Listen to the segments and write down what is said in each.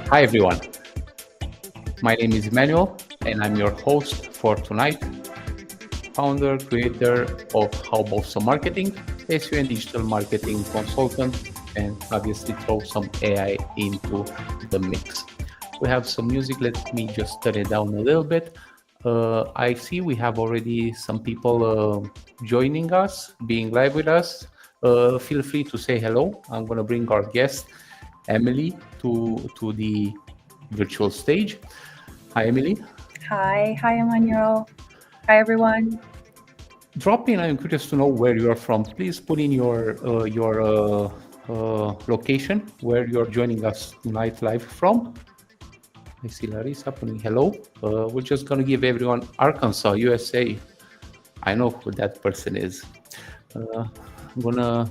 Hi everyone, my name is Emmanuel and I'm your host for tonight, founder, creator of How About Some Marketing, SEO and digital marketing consultant, and obviously throw some AI into the mix. We have some music, let me just turn it down a little bit. I see we have already some people joining us, being live with us. Feel free to say hello. I'm going to bring our guest, Emily, to the virtual stage. Hi, Emily. Hi, Emmanuel. Hi, everyone. Drop in. I'm curious to know where you are from. Please put in your location where you're joining us tonight live from. I see Larissa putting hello. We're just gonna give everyone Arkansas, USA. I know who that person is. I'm gonna.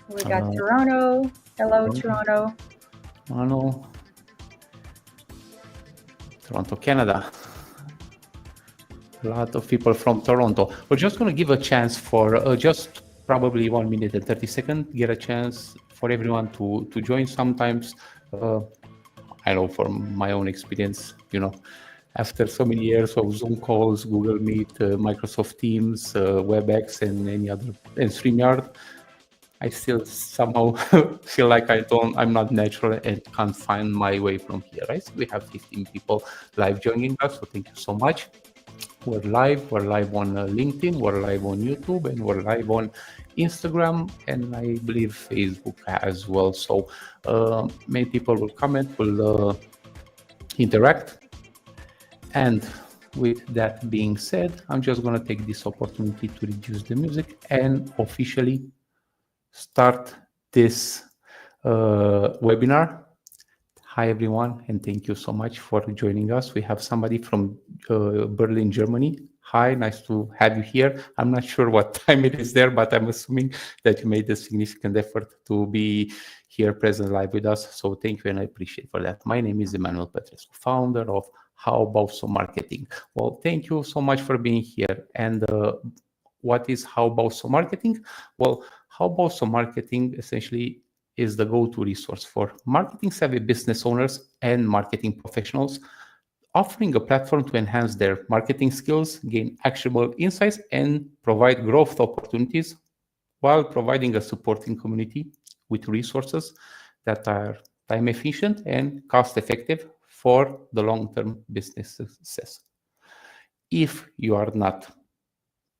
We got Toronto. Hello, Toronto. Toronto, Canada. A lot of people from Toronto. We're just going to give a chance for just probably 1 minute and 30 seconds, get a chance for everyone to join. Sometimes, I know from my own experience, after so many years of Zoom calls, Google Meet, Microsoft Teams, WebEx, and any other, and StreamYard, I still somehow feel like I'm not natural and can't find my way from here. Right? So we have 15 people live joining us, so thank you so much. We're live on LinkedIn, we're live on YouTube, and we're live on Instagram, and I believe Facebook as well. So many people will comment, will interact. And with that being said, I'm just going to take this opportunity to reduce the music and officially start this webinar. Hi everyone, and thank you so much for joining us. We have somebody from Berlin, Germany. Hi, nice to have you here. I'm not sure what time it is there, but I'm assuming that you made a significant effort to be here present live with us. So thank you, and I appreciate for that. My name is Emmanuel Petrescu, founder of How About Some Marketing. Well, thank you so much for being here. And what is How About Some Marketing? Well, How About Some Marketing essentially is the go-to resource for marketing-savvy business owners and marketing professionals, offering a platform to enhance their marketing skills, gain actionable insights, and provide growth opportunities while providing a supporting community with resources that are time-efficient and cost-effective for the long-term business success. If you are not,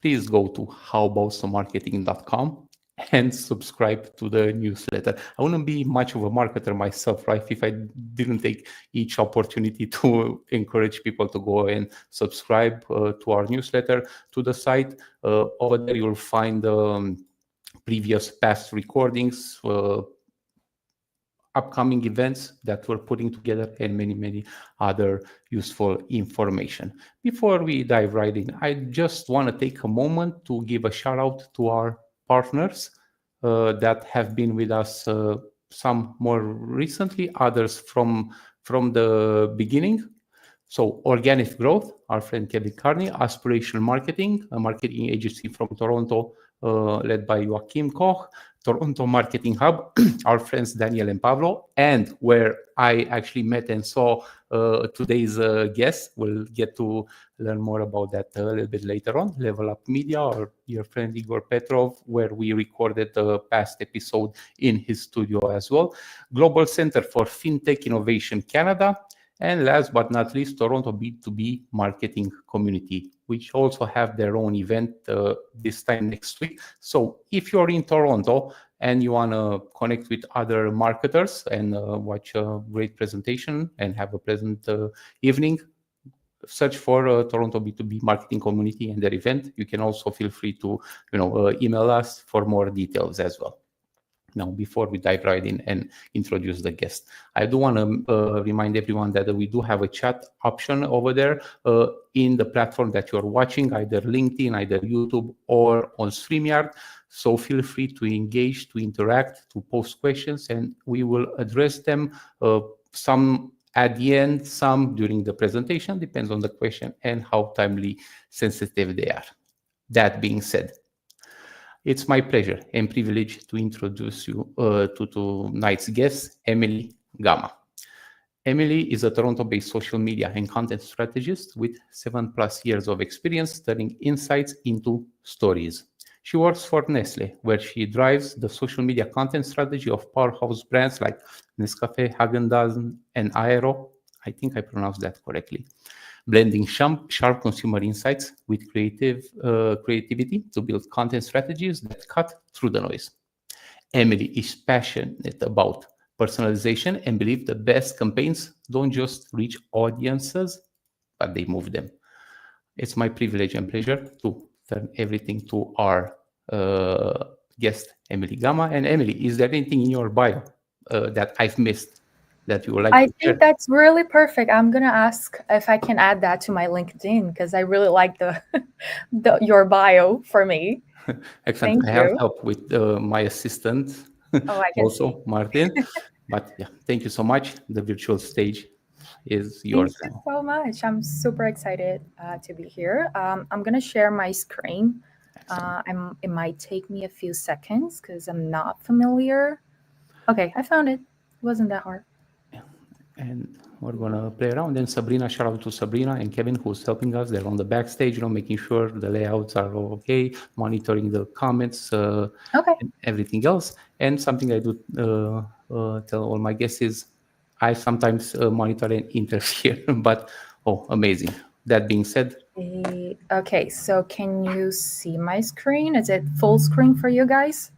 please go to howaboutsommarketing.com and subscribe to the newsletter. I wouldn't be much of a marketer myself, right, if I didn't take each opportunity to encourage people to go and subscribe to our newsletter, to the site. Over there, you'll find previous past recordings, upcoming events that we're putting together, and many other useful information. Before we dive right in, I just want to take a moment to give a shout out to our partners that have been with us, some more recently, others from the beginning. So Organic Growth, our friend Kevin Carney, Aspirational Marketing, a marketing agency from Toronto, led by Joachim Koch, Toronto Marketing Hub, our friends Daniel and Pablo, and where I actually met and saw today's guest. We'll get to learn more about that a little bit later on. Level Up Media, our dear friend Igor Petrov, where we recorded the past episode in his studio as well. Global Center for FinTech Innovation Canada, and last but not least, Toronto B2B Marketing Community, which also have their own event this time next week. So if you're in Toronto and you want to connect with other marketers and watch a great presentation and have a pleasant evening, search for Toronto B2B Marketing Community and their event. You can also feel free to email us for more details as well. Now, before we dive right in and introduce the guest, I do want to remind everyone that we do have a chat option over there in the platform that you're watching, either LinkedIn, either YouTube, or on StreamYard. So feel free to engage, to interact, to post questions, and we will address them, some at the end, some during the presentation, depends on the question and how timely sensitive they are. That being said, it's my pleasure and privilege to introduce you to tonight's guest, Emilly Gama. Emily is a Toronto-based social media and content strategist with 7+ years of experience turning insights into stories. She works for Nestle, where she drives the social media content strategy of powerhouse brands like Nescafe, Häagen-Dazs, and Aero. I think I pronounced that correctly. Blending sharp consumer insights with creativity to build content strategies that cut through the noise. Emily is passionate about personalization and believes the best campaigns don't just reach audiences, but they move them. It's my privilege and pleasure to turn everything to our uh, guest, Emilly Gama. And Emily, is there anything in your bio that I've missed that you would like I to think share? that's really perfect. I'm gonna ask if I can add that to my LinkedIn because I really like your bio for me. Excellent. Thank I have you. help with my assistant, Oh, I can see. also Martin. But yeah, thank you so much. The virtual stage is Thank yours you now. so much. I'm super excited to be here. I'm gonna share my screen. Excellent. It might take me a few seconds because I'm not familiar. Okay, I found it. It wasn't that hard. And we're gonna play around. And Sabrina, shout out to Sabrina and Kevin who's helping us. They're on the backstage, making sure the layouts are okay, monitoring the comments, Okay. and everything else. And something I do tell all my guests is I sometimes monitor and interfere, but amazing. That being said, Okay, so can you see my screen? Is it full screen for you guys?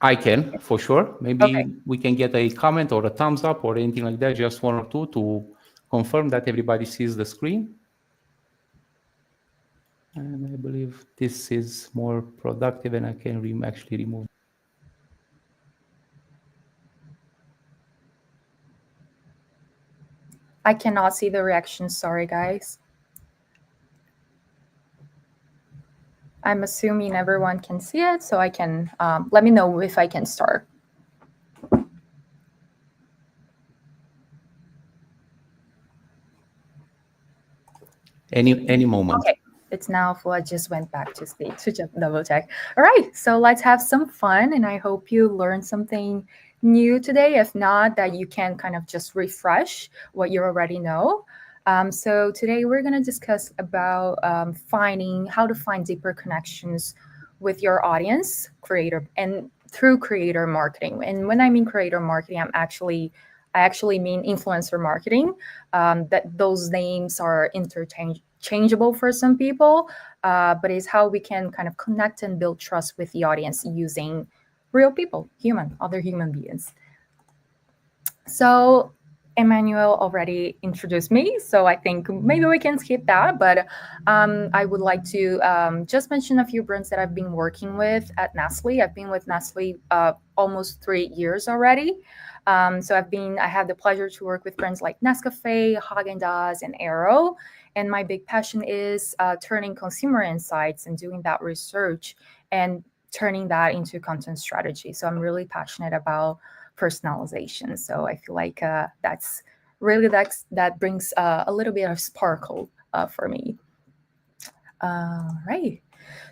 I can for sure. Okay. Maybe we can get a comment or a thumbs up or anything like that, just one or two to confirm that everybody sees the screen. And I believe this is more productive and I can actually remove. I cannot see the reaction. Sorry, guys. I'm assuming everyone can see it, so I can let me know if I can start. Any moment. Okay, it's now full. I just went back to stage to just double check. All right, so let's have some fun, and I hope you learned something new today. If not, that you can kind of just refresh what you already know. So today we're going to discuss about finding how to find deeper connections with your audience, creator, and through creator marketing. And when I mean creator marketing, I actually mean influencer marketing. That those names are interchangeable for some people, but it's how we can kind of connect and build trust with the audience using real people, other human beings. So Emmanuel already introduced me, so I think maybe we can skip that. But I would like to just mention a few brands that I've been working with at Nestle. I've been with Nestle almost 3 years already. So I had the pleasure to work with brands like Nescafe, Häagen-Dazs, and Aero. And my big passion is turning consumer insights and doing that research and turning that into content strategy. So I'm really passionate about personalization. So I feel like that brings a little bit of sparkle for me. All right.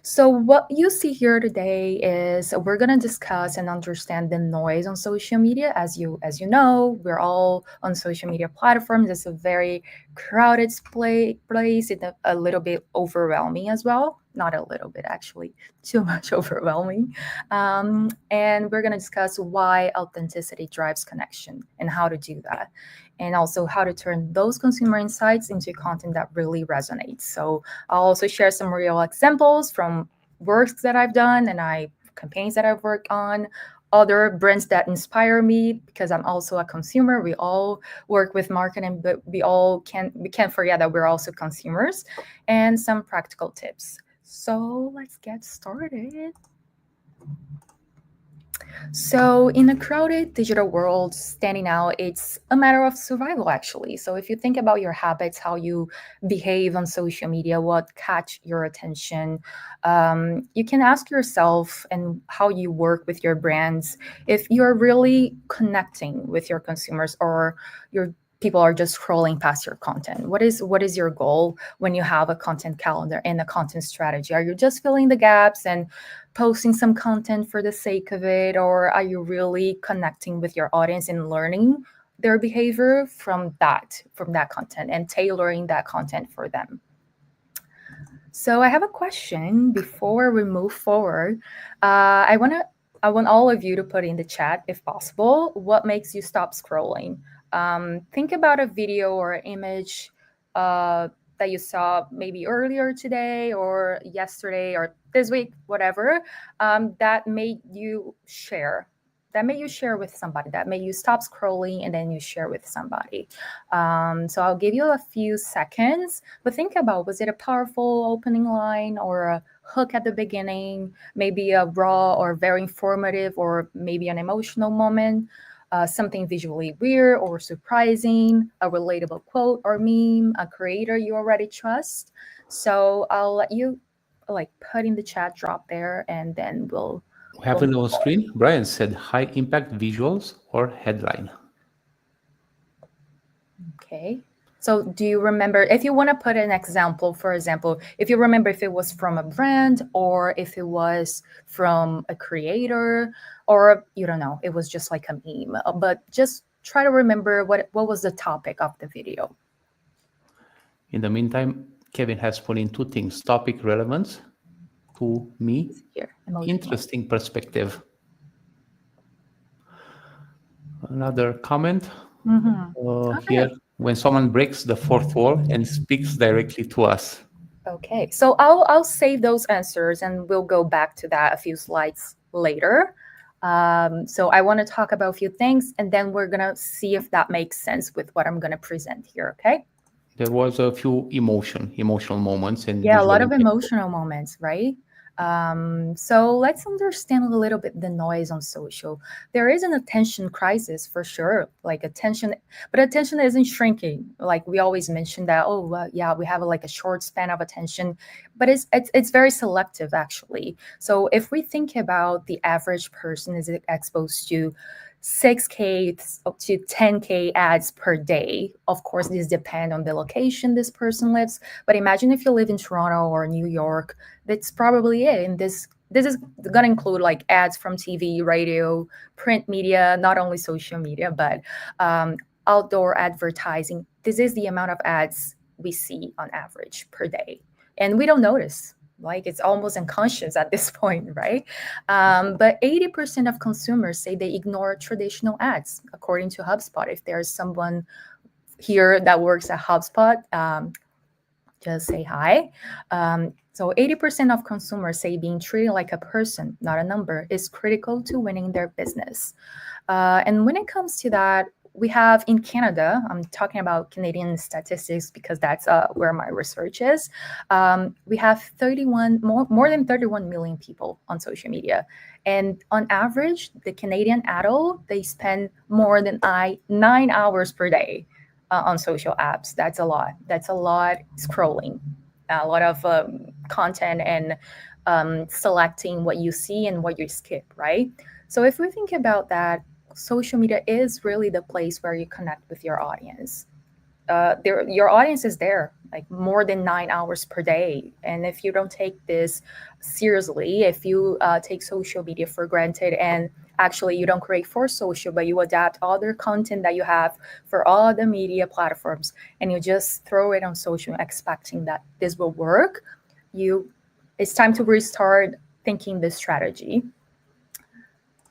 So what you see here today is we're going to discuss and understand the noise on social media. As you know, we're all on social media platforms. It's a very crowded place. It's a little bit overwhelming as well. Not a little bit, actually, too much overwhelming. And we're going to discuss why authenticity drives connection and how to do that, and also how to turn those consumer insights into content that really resonates. So I'll also share some real examples from works that I've done and campaigns that I've worked on, other brands that inspire me because I'm also a consumer. We all work with marketing, but we can't forget that we're also consumers, and some practical tips. So let's get started. So, in a crowded digital world, standing out, it's a matter of survival, actually. So, if you think about your habits, how you behave on social media, what catch your attention, you can ask yourself and how you work with your brands if you're really connecting with your consumers or you're people are just scrolling past your content. What is your goal when you have a content calendar and a content strategy? Are you just filling the gaps and posting some content for the sake of it, or are you really connecting with your audience and learning their behavior from that content and tailoring that content for them? So I have a question before we move forward. I want all of you to put in the chat, if possible, what makes you stop scrolling. Think about a video or image that you saw maybe earlier today or yesterday or this week, whatever, that made you share. That made you share with somebody. That made you stop scrolling and then you share with somebody. So I'll give you a few seconds, but think about, was it a powerful opening line or a hook at the beginning, maybe a raw or very informative or maybe an emotional moment, something visually weird or surprising, a relatable quote or meme, a creator you already trust. So I'll let you like put in the chat, drop there, and then We have it on screen. Brian said high impact visuals or headline. Okay. So do you remember, if you want to put an example, for example, if you remember if it was from a brand or if it was from a creator, or you don't know, it was just like a meme, but just try to remember what was the topic of the video. In the meantime, Kevin has put in two things: topic relevance to me, Here, emotional. interesting perspective. Another comment here: when someone breaks the fourth wall and speaks directly to us. Okay, so I'll save those answers and we'll go back to that a few slides later. So I want to talk about a few things and then we're gonna see if that makes sense with what I'm gonna present here. Okay. There was a few emotional moments and Yeah, a lot visually of emotional moments, right? So let's understand a little bit the noise on social. There is an attention crisis for sure, like attention, but attention isn't shrinking. Like we always mention that, oh, well, yeah, we have like a short span of attention, but it's very selective actually. So if we think about the average person is exposed to 6K up to 10K ads per day. Of course, this depends on the location this person lives. But imagine if you live in Toronto or New York, that's probably it. And this is gonna include like ads from TV, radio, print media, not only social media, but outdoor advertising. This is the amount of ads we see on average per day. And we don't notice. Like it's almost unconscious at this point, right? But 80% of consumers say they ignore traditional ads, according to HubSpot. If there's someone here that works at HubSpot, just say hi. So 80% of consumers say being treated like a person, not a number, is critical to winning their business. And when it comes to that, we have in Canada, I'm talking about Canadian statistics because that's where my research is. We have more than 31 million people on social media. And on average, the Canadian adult, they spend more than 9 hours per day on social apps. That's a lot. That's a lot scrolling, a lot of content and selecting what you see and what you skip, right? So if we think about that, social media is really the place where you connect with your audience. Your audience is there like more than 9 hours per day, and if you don't take this seriously, if you take social media for granted and actually you don't create for social but you adapt other content that you have for all the media platforms and you just throw it on social expecting that this will work, it's time to restart thinking this strategy.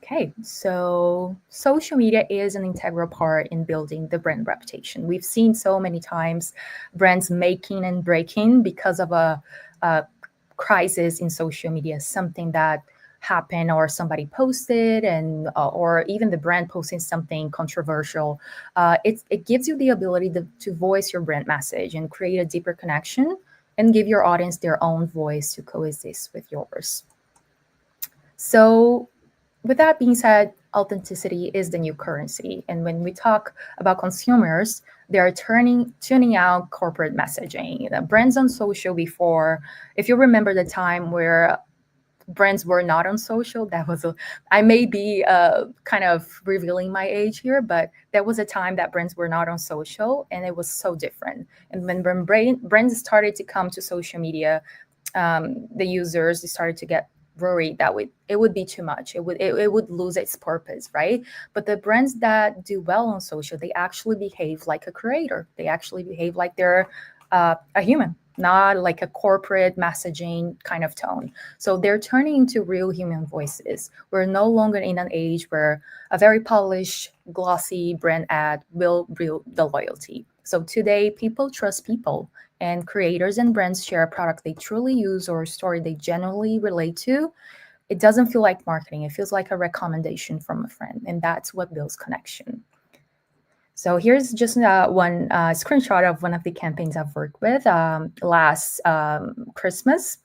Okay, so social media is an integral part in building the brand reputation. We've seen so many times brands making and breaking because of a crisis in social media, something that happened or somebody posted, and or even the brand posting something controversial. It gives you the ability to voice your brand message and create a deeper connection and give your audience their own voice to coexist with yours. So with that being said, authenticity is the new currency. And when we talk about consumers, they are tuning out corporate messaging. The brands on social before, if you remember the time where brands were not on social. That was a, I may be kind of revealing my age here, but there was a time that brands were not on social, and it was so different. And when brands started to come to social media, the users started to get worried that it would be too much. It would lose its purpose, right? But the brands that do well on social, they actually behave like a creator. They actually behave like they're a human, not like a corporate messaging kind of tone. So they're turning into real human voices. We're no longer in an age where a very polished, glossy brand ad will build the loyalty. So today, people trust people, and creators and brands share a product they truly use or a story they genuinely relate to. It doesn't feel like marketing, it feels like a recommendation from a friend, and that's what builds connection. So here's just one screenshot of one of the campaigns I've worked with last Christmas.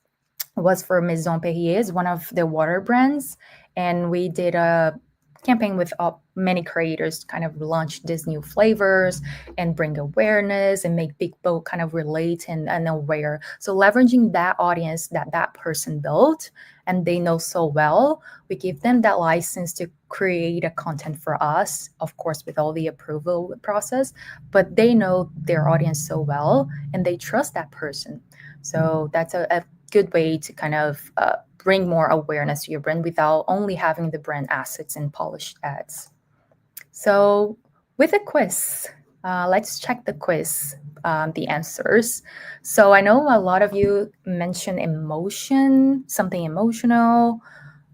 Was for Maison Perrier's, one of the water brands, and we did a campaign with many creators to kind of launch these new flavors and bring awareness and make people kind of relate and aware. So leveraging that audience that person built and they know so well, we give them that license to create a content for us, of course, with all the approval process, but they know their audience so well and they trust that person. So that's a good way to kind of bring more awareness to your brand without only having the brand assets and polished ads. So, with a quiz, let's check the quiz, the answers. So, I know a lot of you mentioned emotion, something emotional,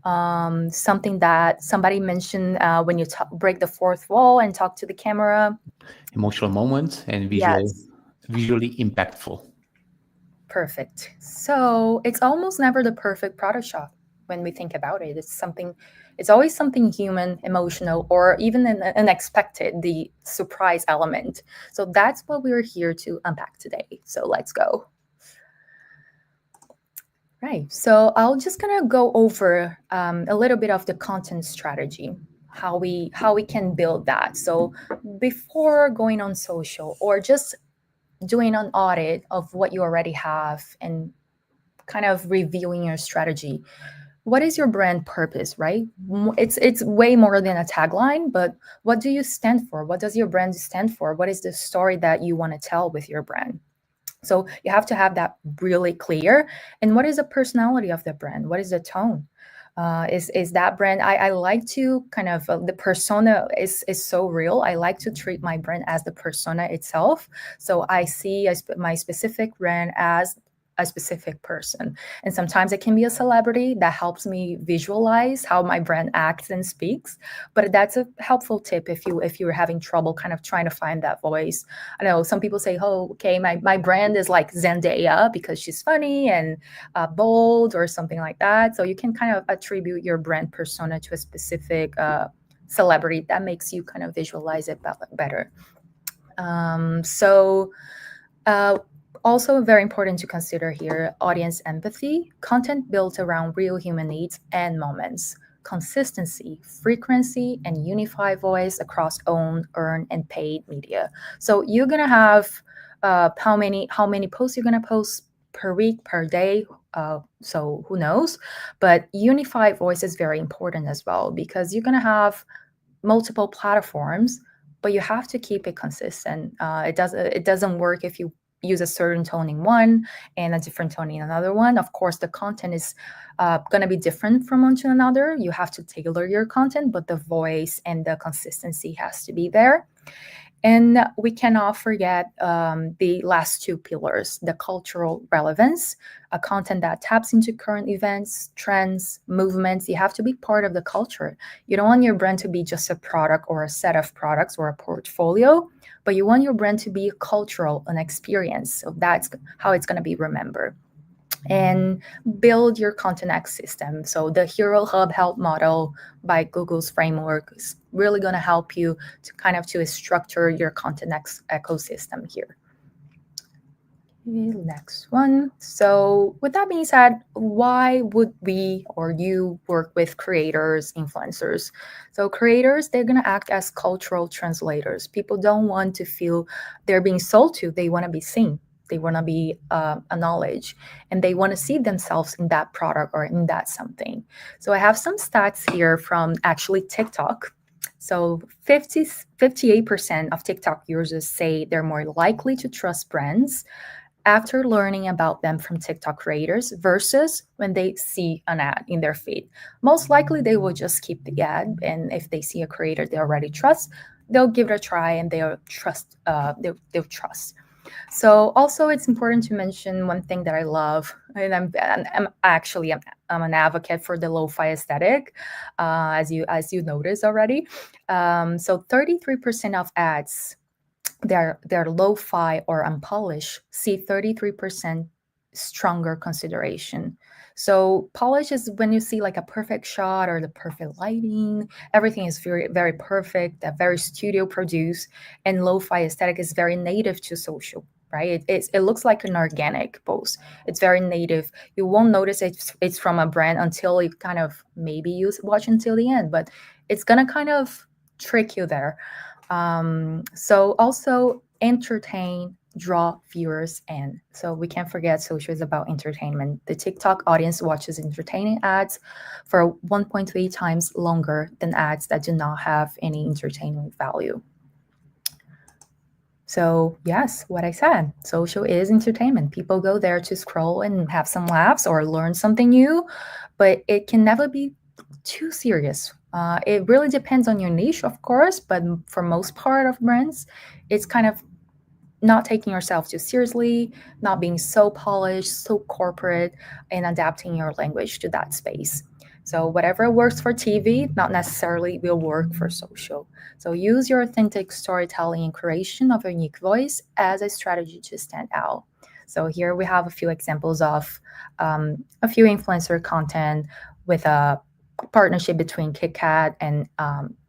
something that somebody mentioned when you break the fourth wall and talk to the camera. Emotional moments and Yes. visually impactful. Perfect. So it's almost never the perfect product shot when we think about it. It's always something human, emotional, or even unexpected, the surprise element. So that's what we're here to unpack today. So let's go. Right. So I'll just gonna go over a little bit of the content strategy, how we can build that. So before going on social or just doing an audit of what you already have and kind of reviewing your strategy. What is your brand purpose, right? It's way more than a tagline, but what do you stand for? What does your brand stand for? What is the story that you want to tell with your brand? So you have to have that really clear. And what is the personality of the brand? What is the tone? Is that brand? I like to kind of the persona is so real. I like to treat my brand as the persona itself. So I see my specific brand as a specific person, and sometimes it can be a celebrity that helps me visualize how my brand acts and speaks. But that's a helpful tip if you're having trouble kind of trying to find that voice. I know some people say, oh, okay, my brand is like Zendaya because she's funny and bold or something like that. So you can kind of attribute your brand persona to a specific celebrity that makes you kind of visualize it better. So uh, also very important to consider here audience empathy, content built around real human needs and moments, consistency, frequency, and unified voice across owned, earned, and paid media. So you're gonna have how many posts you're gonna post per week, per day. So who knows? But unified voice is very important as well because you're gonna have multiple platforms, but you have to keep it consistent. It doesn't work if you use a certain tone in one and a different tone in another one. Of course, the content is going to be different from one to another. You have to tailor your content, but the voice and the consistency has to be there. And we cannot forget the last two pillars, the cultural relevance, a content that taps into current events, trends, movements. You have to be part of the culture. You don't want your brand to be just a product or a set of products or a portfolio, but you want your brand to be cultural, an experience. So that's how it's going to be remembered. And build your content ecosystem. So the Hero Hub Help model by Google's framework is really going to help you to kind of to structure your content ecosystem here. Okay, next one. So with that being said, why would we or you work with creators, influencers? So creators, they're going to act as cultural translators. People don't want to feel they're being sold to, they want to be seen. they want to be a knowledge, and they want to see themselves in that product or in that something. So I have some stats here from actually TikTok. So 58% of TikTok users say they're more likely to trust brands after learning about them from TikTok creators versus when they see an ad in their feed. Most likely, they will just keep the ad, and if they see a creator they already trust, they'll give it a try and they'll trust. They'll trust. So also, it's important to mention one thing that I love, and I'm an advocate for the lo-fi aesthetic, as you noticed already. So 33% of ads, they're lo-fi or unpolished, see 33% stronger consideration. So polish is when you see like a perfect shot or the perfect lighting, everything is very very perfect, very studio produced, and lo-fi aesthetic is very native to social, right? It looks like an organic post. It's very native. You won't notice it's from a brand until you kind of maybe you watch until the end, but it's gonna kind of trick you there. So also entertain, draw viewers in. So we can't forget social is about entertainment. The TikTok audience watches entertaining ads for 1.3 times longer than ads that do not have any entertainment value. So yes, what I said, social is entertainment. People go there to scroll and have some laughs or learn something new, but it can never be too serious. It really depends on your niche, of course, but for most part of brands, it's kind of not taking yourself too seriously, not being so polished, so corporate, and adapting your language to that space. So whatever works for TV, not necessarily will work for social. So use your authentic storytelling and creation of a unique voice as a strategy to stand out. So here we have a few examples of a few influencer content with a partnership between KitKat and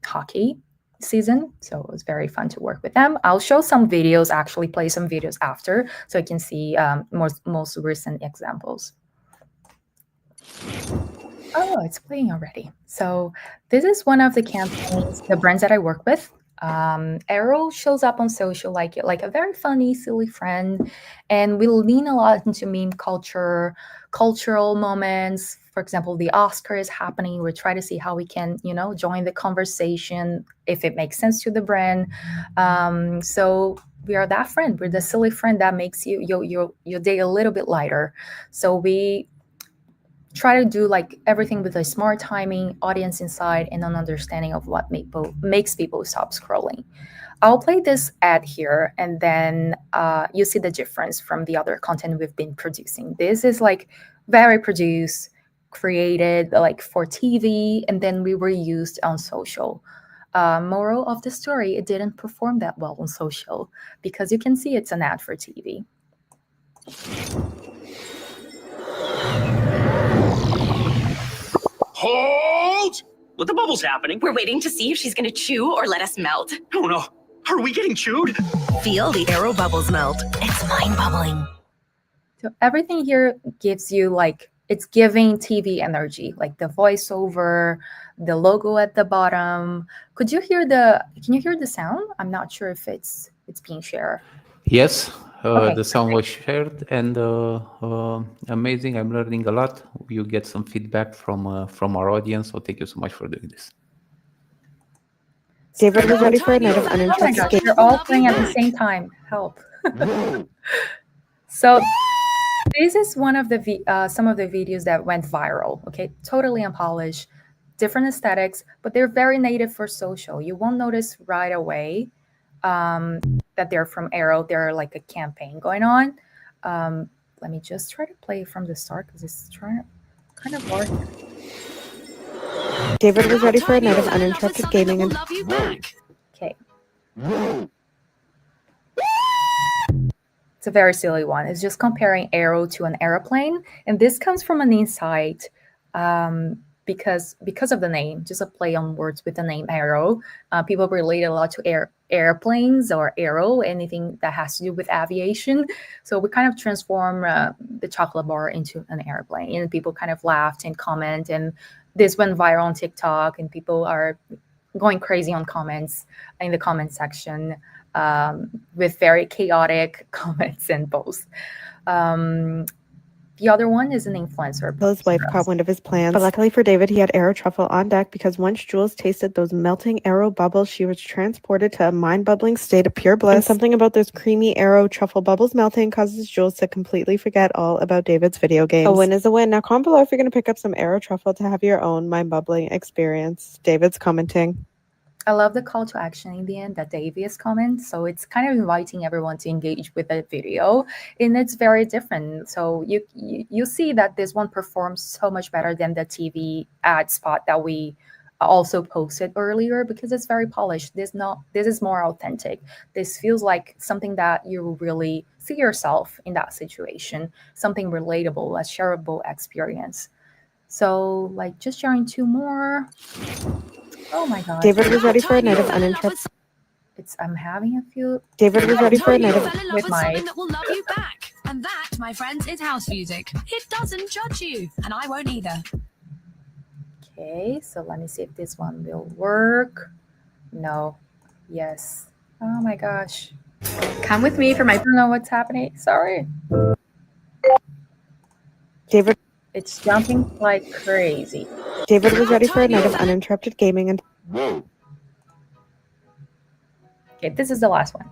hockey season. So it was very fun to work with them. I'll show some videos, actually play some videos after, so you can see most recent examples. Oh, it's playing already. So this is one of the campaigns, the brands that I work with. Arrow shows up on social like a very funny, silly friend, and we lean a lot into meme culture, cultural moments. For example, the Oscar is happening. We try to see how we can, join the conversation if it makes sense to the brand. So we are that friend. We're the silly friend that makes your day a little bit lighter. So we try to do like everything with a smart timing, audience insight, and an understanding of what makes people stop scrolling. I'll play this ad here, and then you see the difference from the other content we've been producing. This is like very produced, created like for TV, and then we reused on social. Moral of the story, it didn't perform that well on social because you can see it's an ad for TV. Hold! With the bubbles happening. We're waiting to see if she's going to chew or let us melt. Oh no, are we getting chewed? Feel the Aero bubbles melt. It's mind bubbling. So everything here gives you like, it's giving TV energy, like the voiceover, the logo at the bottom. Can you hear the sound? I'm not sure if it's being shared. Yes, Okay. the sound was shared, and amazing. I'm learning a lot. You get some feedback from our audience, so thank you so much for doing this. David was ready for a night of Oh my uninterrupted gosh, game. you're all playing at the same time. Help. So this is one of the some of the videos that went viral. Okay, totally unpolished, different aesthetics, but they're very native for social. You won't notice right away that they're from Arrow. They're like a campaign going on. Let me just try to play from the start because it's trying kind of hard. David was ready for a night of uninterrupted gaming and Okay. It's a very silly one. It's just comparing Arrow to an airplane, and this comes from an insight because of the name, just a play on words with the name Arrow. People relate a lot to airplanes or Arrow, anything that has to do with aviation. So we kind of transform the chocolate bar into an airplane, and people kind of laughed and comment, and this went viral on TikTok, and people are going crazy on comments in the comment section. with very chaotic comments and posts. The other one is an influencer. His wife caught wind of his plans, but luckily for David, he had arrow truffle on deck because once Jules tasted those melting arrow bubbles, she was transported to a mind-bubbling state of pure bliss. And something about those creamy arrow truffle bubbles melting causes Jules to completely forget all about David's video games. A win is a win. Now comment below if you're going to pick up some arrow truffle to have your own mind-bubbling experience. David's commenting. I love the call to action in the end that Davies comments. So it's kind of inviting everyone to engage with the video, and it's very different. So you see that this one performs so much better than the TV ad spot that we also posted earlier because it's very polished. This is more authentic. This feels like something that you really see yourself in that situation, something relatable, a shareable experience. So like just sharing two more. Oh my gosh. David was ready for a night of uninterrupted. I'm having a few. David was ready for a night of. With my. Something that will love you back. And that, my friends, is house music. It doesn't judge you, and I won't either. Okay, so let me see if this one will work. No. Yes. Oh my gosh. Come with me for my. I don't know what's happening. Sorry. David. It's jumping like crazy. David was ready for a night of uninterrupted gaming and. Okay, this is the last one.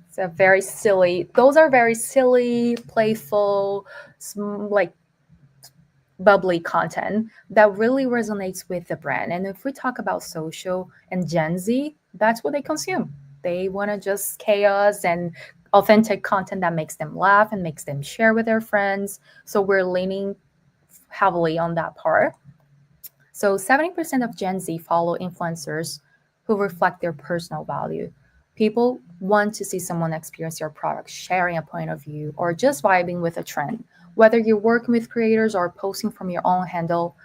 It's a very silly. Those are very silly, playful, like bubbly content that really resonates with the brand. And if we talk about social and Gen Z, that's what they consume. They want to just chaos and authentic content that makes them laugh and makes them share with their friends. So we're leaning heavily on that part. So 70% of Gen Z follow influencers who reflect their personal value. People want to see someone experience your product, sharing a point of view, or just vibing with a trend. Whether you're working with creators or posting from your own handle,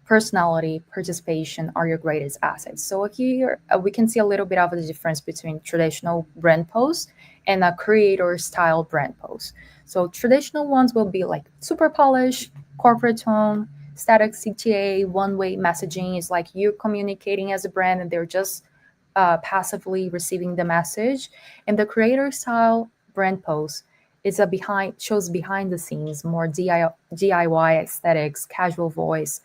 personality, participation are your greatest assets. So here we can see a little bit of the difference between traditional brand posts and a creator style brand post. So traditional ones will be like super polished, corporate tone, static CTA, one-way messaging is like you communicating as a brand and they're just passively receiving the message. And the creator style brand post is shows behind the scenes, more DIY aesthetics, casual voice,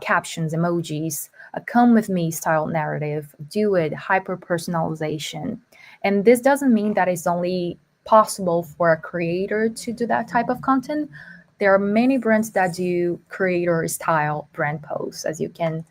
captions, emojis, a come with me style narrative, do it, hyper personalization. And this doesn't mean that it's only possible for a creator to do that type of content. There are many brands that do creator style brand posts, as you can.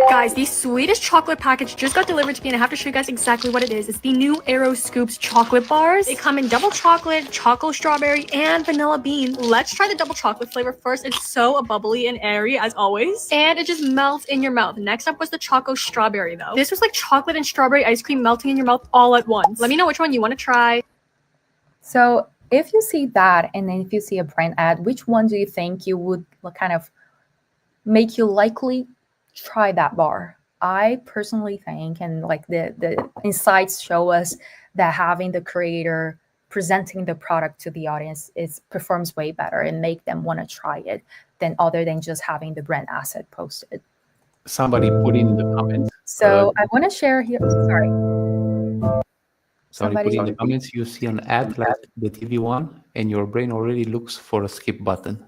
Guys, the Swedish chocolate package just got delivered to me and I have to show you guys exactly what it is. It's the new Aero Scoops chocolate bars. They come in double chocolate, chocolate strawberry, and vanilla bean. Let's try the double chocolate flavor first. It's so bubbly and airy as always. And it just melts in your mouth. Next up was the choco strawberry though. This was like chocolate and strawberry ice cream melting in your mouth all at once. Let me know which one you want to try. So if you see that and then if you see a brand ad, which one do you think you would kind of make you likely try that bar? I personally think, and like the insights show us that having the creator presenting the product to the audience performs way better and make them want to try it than other than just having the brand asset posted. Somebody put in the comments. So I want to share here. Sorry. Somebody put in the comments. You see an ad like the TV one, and your brain already looks for a skip button.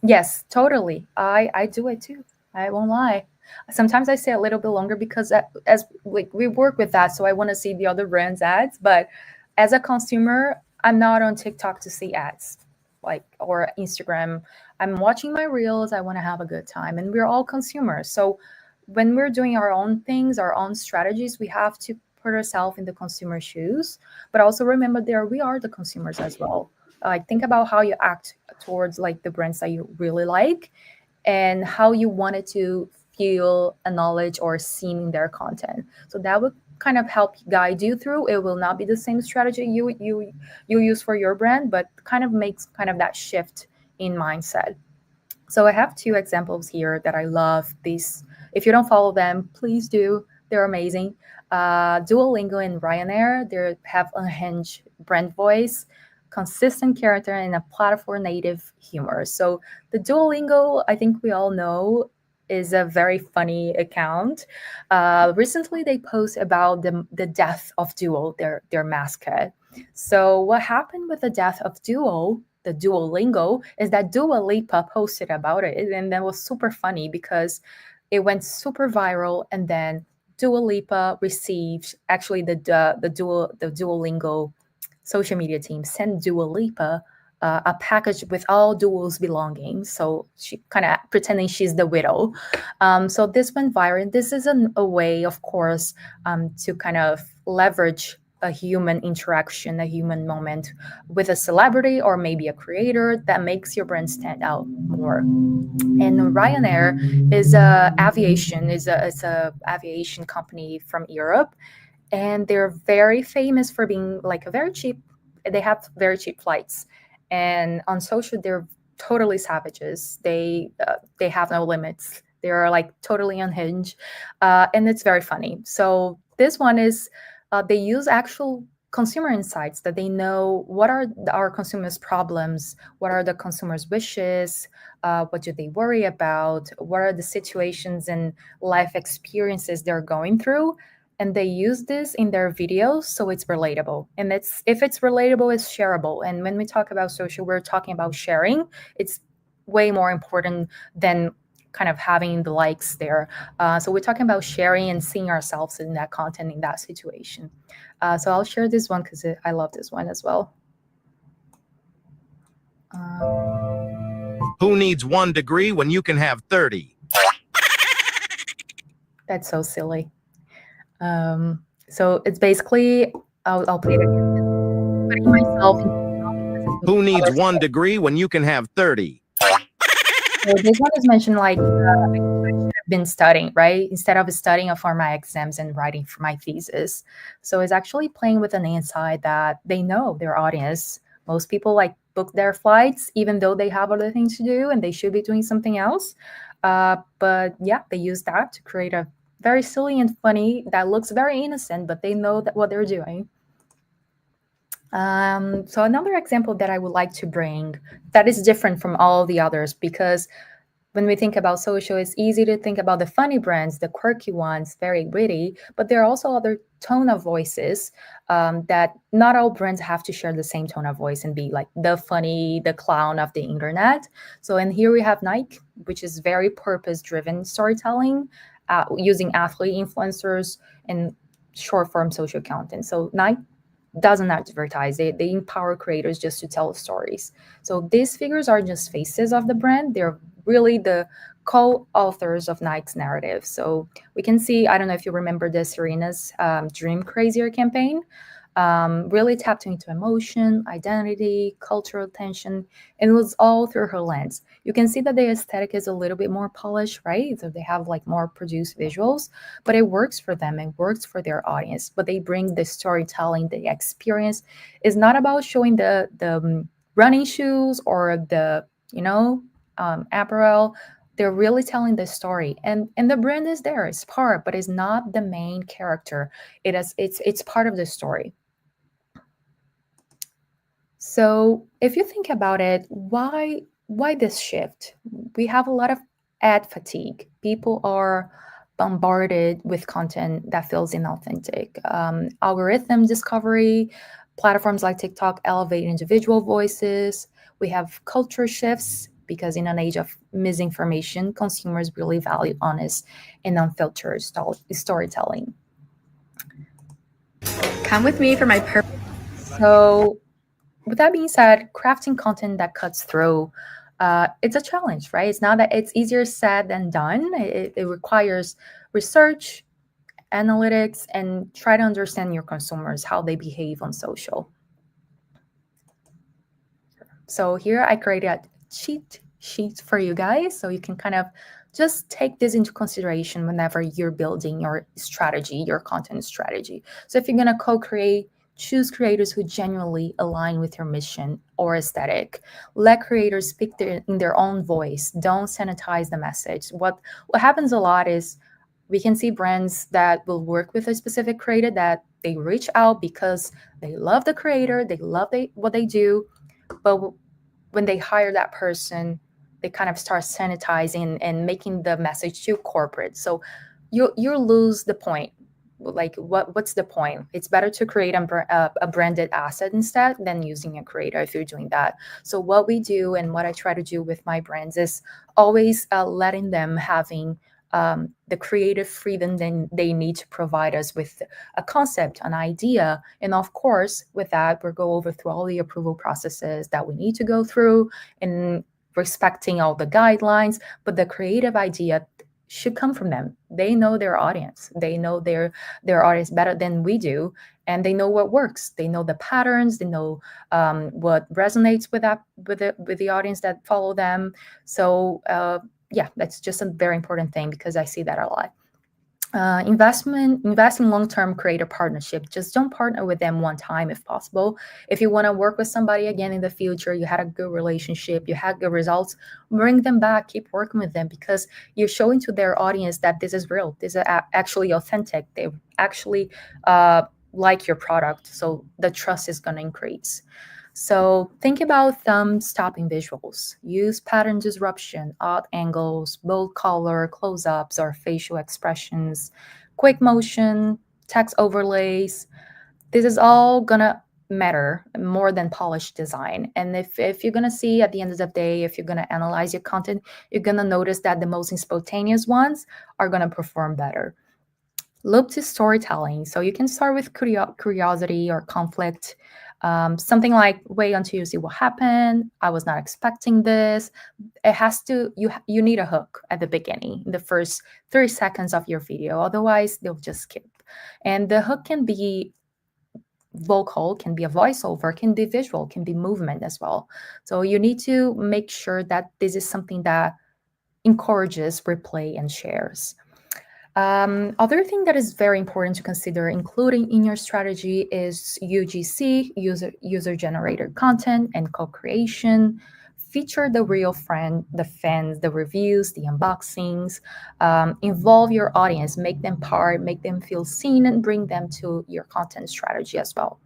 Yes, totally. I do it too. I won't lie. Sometimes I stay a little bit longer because as like we work with that, so I want to see the other brands' ads. But as a consumer, I'm not on TikTok to see ads, like or Instagram. I'm watching my reels. I want to have a good time, and we're all consumers. So when we're doing our own things, our own strategies, we have to put ourselves in the consumer shoes, but also remember we are the consumers as well. Like think about how you act towards like the brands that you really like and how you wanted to feel, acknowledge, or seen in their content. So that would kind of help guide you through. It will not be the same strategy you use for your brand, but kind of makes kind of that shift in mindset. So I have two examples here that I love. These, if you don't follow them, please do. They're amazing. Duolingo and Ryanair, they have unhinged brand voice, consistent character, and a platform native humor. So the Duolingo, I think we all know, is a very funny account. Recently, they post about the death of Duo, their mascot. So what happened with the death of Duo, the Duolingo, is that Dua Lipa posted about it, and that was super funny because it went super viral, and then Dua Lipa received actually the Duolingo social media team sent Dua Lipa a package with all Duo's belongings. So she kind of pretending she's the widow. So this went viral. This is a way, of course, to kind of leverage a human interaction, a human moment with a celebrity or maybe a creator that makes your brand stand out more. And Ryanair is a aviation company from Europe, and they're very famous for being like a very cheap. They have very cheap flights, and on social they're totally savages. They have no limits. They're like totally unhinged, and it's very funny. So this one is they use actual consumer insights, that they know what are our consumers' problems, what are the consumers' wishes, what do they worry about, what are the situations and life experiences they're going through, and they use this in their videos so it's relatable. And if it's relatable, it's shareable. And when we talk about social, we're talking about sharing. It's way more important than kind of having the likes there. So we're talking about sharing and seeing ourselves in that content, in that situation. So I'll share this one because I love this one as well. Who needs 1 degree when you can have 30? That's so silly. So it's basically, I'll play it again. Putting myself in. Who needs 1 degree when you can have 30? So this one is mentioned like I should have been studying, right? Instead of studying for my exams and writing for my thesis. So it's actually playing with an insight that they know their audience. Most people like book their flights, even though they have other things to do and they should be doing something else. But yeah, they use that to create a very silly and funny that looks very innocent, but they know that what they're doing. So another example that I would like to bring that is different from all the others, because when we think about social, it's easy to think about the funny brands, the quirky ones, very witty, but there are also other tone of voices that not all brands have to share the same tone of voice and be like the funny, the clown of the internet. So, and here we have Nike, which is very purpose-driven storytelling, using athlete influencers and short-form social content. So Nike doesn't advertise. They empower creators just to tell stories. So these figures are just faces of the brand. They're really the co-authors of Nike's narrative. So we can see, I don't know if you remember the Serena's Dream Crazier campaign, really tapped into emotion, identity, cultural tension, and it was all through her lens. You can see that the aesthetic is a little bit more polished, right? So they have like more produced visuals, but it works for them. It works for their audience. But they bring the storytelling, the experience. It's not about showing the running shoes or the apparel. They're really telling the story, and the brand is there. It's part, but it's not the main character. It's part of the story. So if you think about it, why this shift? We have a lot of ad fatigue. People are bombarded with content that feels inauthentic. Algorithm discovery, platforms like TikTok elevate individual voices. We have culture shifts because in an age of misinformation, consumers really value honest and unfiltered storytelling. Come with me for my purpose. So with that being said, crafting content that cuts through, it's a challenge, right? It's not that it's easier said than done. It requires research, analytics, and try to understand your consumers, how they behave on social. So here I created a cheat sheet for you guys, so you can kind of just take this into consideration whenever you're building your strategy, your content strategy. So if you're going to co-create, choose creators who genuinely align with your mission or aesthetic. Let creators speak in their own voice. Don't sanitize the message. What happens a lot is we can see brands that will work with a specific creator that they reach out because they love the creator, they love what they do, but when they hire that person, they kind of start sanitizing and making the message too corporate. So you lose the point. Like what's the point? It's better to create a branded asset instead than using a creator if you're doing that. So what we do and what I try to do with my brands is always letting them having the creative freedom they need to provide us with a concept, an idea. And of course, with that, we'll go over through all the approval processes that we need to go through and respecting all the guidelines. But the creative idea should come from them. They know their audience. They know their audience better than we do. And they know what works. They know the patterns. They know what resonates with the audience that follow them. So yeah, that's just a very important thing because I see that a lot. Invest in long-term creator partnership. Just don't partner with them one time if possible. If you want to work with somebody again in the future, you had a good relationship, you had good results, bring them back, keep working with them because you're showing to their audience that this is real, this is actually authentic. They actually like your product, so the trust is going to increase. So think about thumb-stopping visuals. Use pattern disruption, odd angles, bold color, close-ups, or facial expressions, quick motion, text overlays. This is all gonna matter more than polished design. And if you're gonna see at the end of the day, if you're gonna analyze your content, you're gonna notice that the most spontaneous ones are gonna perform better. Loop to storytelling. So you can start with curiosity or conflict. Something like, wait until you see what happened. I was not expecting this. It has to, you need a hook at the beginning, the first 30 seconds of your video. Otherwise, they'll just skip. And the hook can be vocal, can be a voiceover, can be visual, can be movement as well. So you need to make sure that this is something that encourages replay and shares. Other thing that is very important to consider including in your strategy is UGC, user-generated content, and co-creation. Feature the real friend, the fans, the reviews, the unboxings. Involve your audience, make them part, make them feel seen, and bring them to your content strategy as well.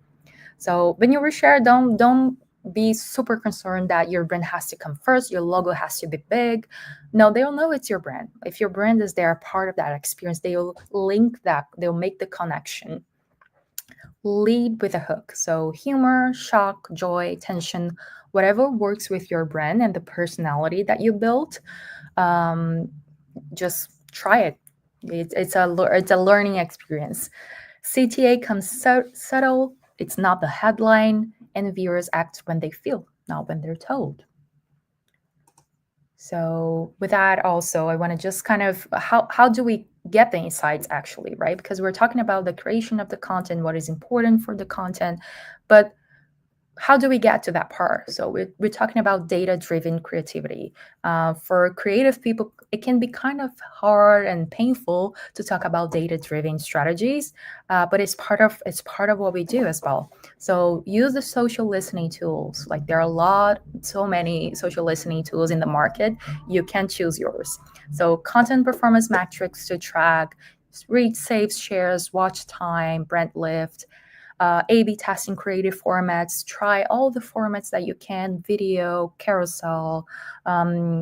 So when you reshare, don't be super concerned that your brand has to come first, your logo has to be big. No, they'll know it's your brand. If your brand is there, part of that experience, they'll link that, they'll make the connection. Lead with a hook. So humor, shock, joy, tension, whatever works with your brand and the personality that you built, just try it. It's a learning experience. CTA comes subtle. It's not the headline, and viewers act when they feel, not when they're told. So with that also, I want to just kind of, how do we get the insights actually, right? Because we're talking about the creation of the content, what is important for the content, but how do we get to that part? So we're talking about data-driven creativity. For creative people, it can be kind of hard and painful to talk about data-driven strategies, but it's part of what we do as well. So use the social listening tools. Like there are so many social listening tools in the market. You can choose yours. So content performance metrics to track, reach, saves, shares, watch time, brand lift. A/B testing creative formats, try all the formats that you can, video, carousel,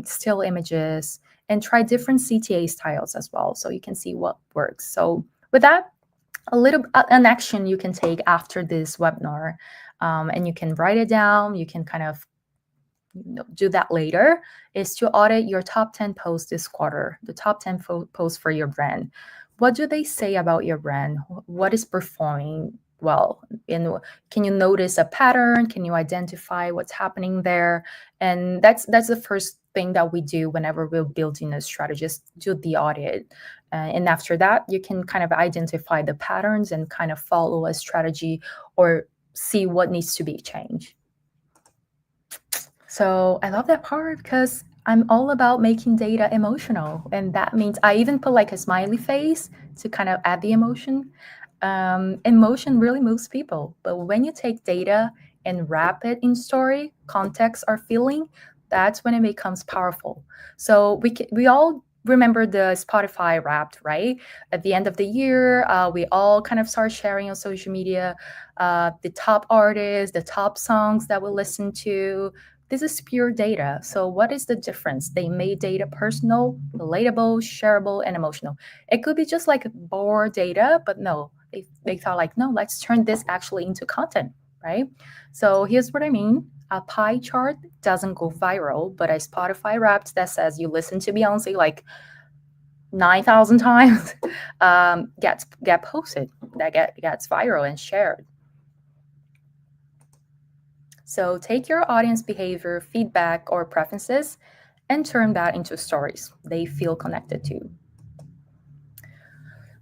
still images, and try different CTA styles as well so you can see what works. So with that, an action you can take after this webinar, and you can write it down, you can kind of do that later, is to audit your top 10 posts this quarter, the top 10 posts for your brand. What do they say about your brand? What is performing well? And can you notice a pattern? Can you identify what's happening there? And that's the first thing that we do whenever we're building a strategy, just do the audit. And after that, you can kind of identify the patterns and kind of follow a strategy or see what needs to be changed. So I love that part because I'm all about making data emotional. And that means I even put like a smiley face to kind of add the emotion. Emotion really moves people. But when you take data and wrap it in story, context, or feeling, that's when it becomes powerful. So we all remember the Spotify Wrapped, right? At the end of the year, we all kind of start sharing on social media the top artists, the top songs that we listen to. this is pure data. So what is the difference? They made data personal, relatable, shareable, and emotional. It could be just like more data, but no, they thought like, no, let's turn this actually into content, right? So here's what I mean. A pie chart doesn't go viral, but a Spotify Wrapped that says you listen to Beyonce like 9,000 times get posted, that gets viral and shared. So take your audience behavior, feedback, or preferences and turn that into stories they feel connected to.